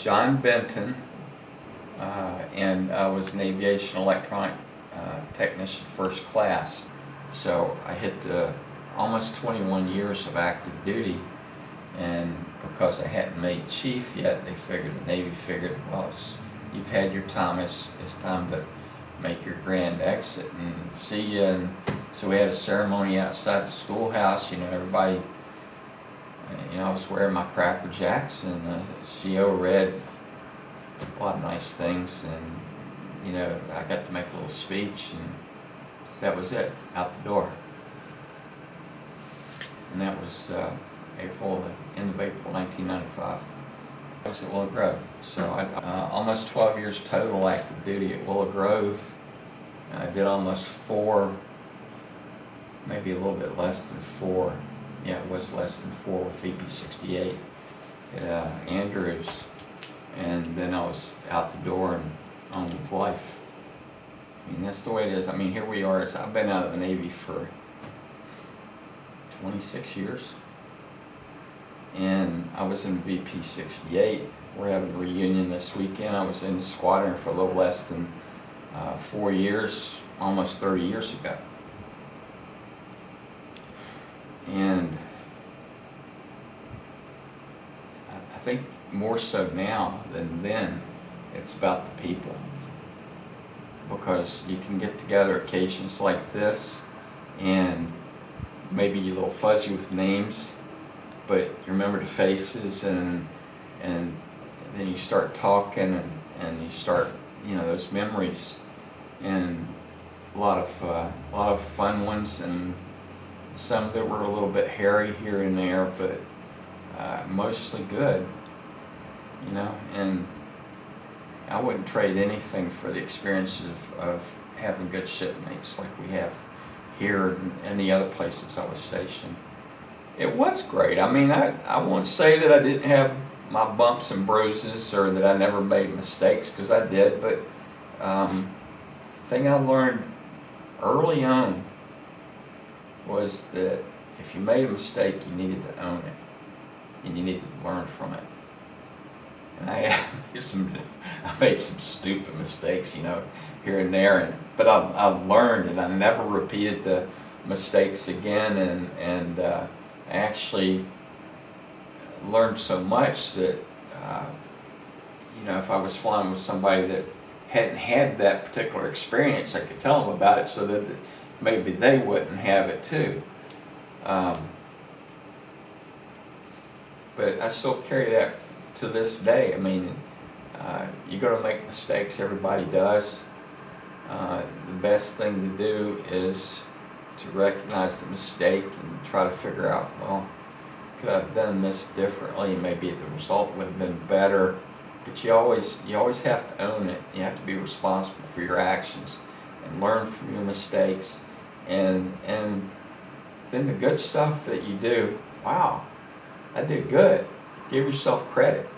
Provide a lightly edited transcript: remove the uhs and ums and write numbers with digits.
John Benton, and I was an aviation electronic technician first class. So I hit almost 21 years of active duty, and because I hadn't made chief yet, the Navy figured, well, you've had your time, it's time to make your grand exit and see you. And so we had a ceremony outside the schoolhouse. Everybody, I was wearing my Cracker Jacks, and the CO read a lot of nice things, and I got to make a little speech, and that was it, out the door. And that was end of April 1995. I was at Willow Grove, so almost 12 years total active duty at Willow Grove. I did almost 4, maybe a little bit less than 4. Yeah, it was less than 4 with VP68 at Andrews, and then I was out the door and on with life. I mean, that's the way it is. I mean, here we are. I've been out of the Navy for 26 years, and I was in VP68. We're having a reunion this weekend. I was in the squadron for a little less than 4 years, almost 30 years ago. And I think more so now than then, it's about the people. Because you can get together occasions like this, and maybe you're a little fuzzy with names, but you remember the faces, and then you start talking, and you start, those memories, and a lot of fun ones, and some that were a little bit hairy here and there, but mostly good, and I wouldn't trade anything for the experience of having good shipmates like we have here and the other places I was stationed. It was great. I mean, I won't say that I didn't have my bumps and bruises, or that I never made mistakes, because I did, but the thing I learned early on was that if you made a mistake, you needed to own it, and you needed to learn from it. And I made some stupid mistakes, here and there, but I learned, and I never repeated the mistakes again, and I actually learned so much that if I was flying with somebody that hadn't had that particular experience, I could tell them about it so that maybe they wouldn't have it too. But I still carry that to this day. I mean, you're going to make mistakes, everybody does. The best thing to do is to recognize the mistake and try to figure out, well, could I have done this differently? Maybe the result would have been better. But you always have to own it. You have to be responsible for your actions and learn from your mistakes. And then the good stuff that you do, wow, I did good. Give yourself credit.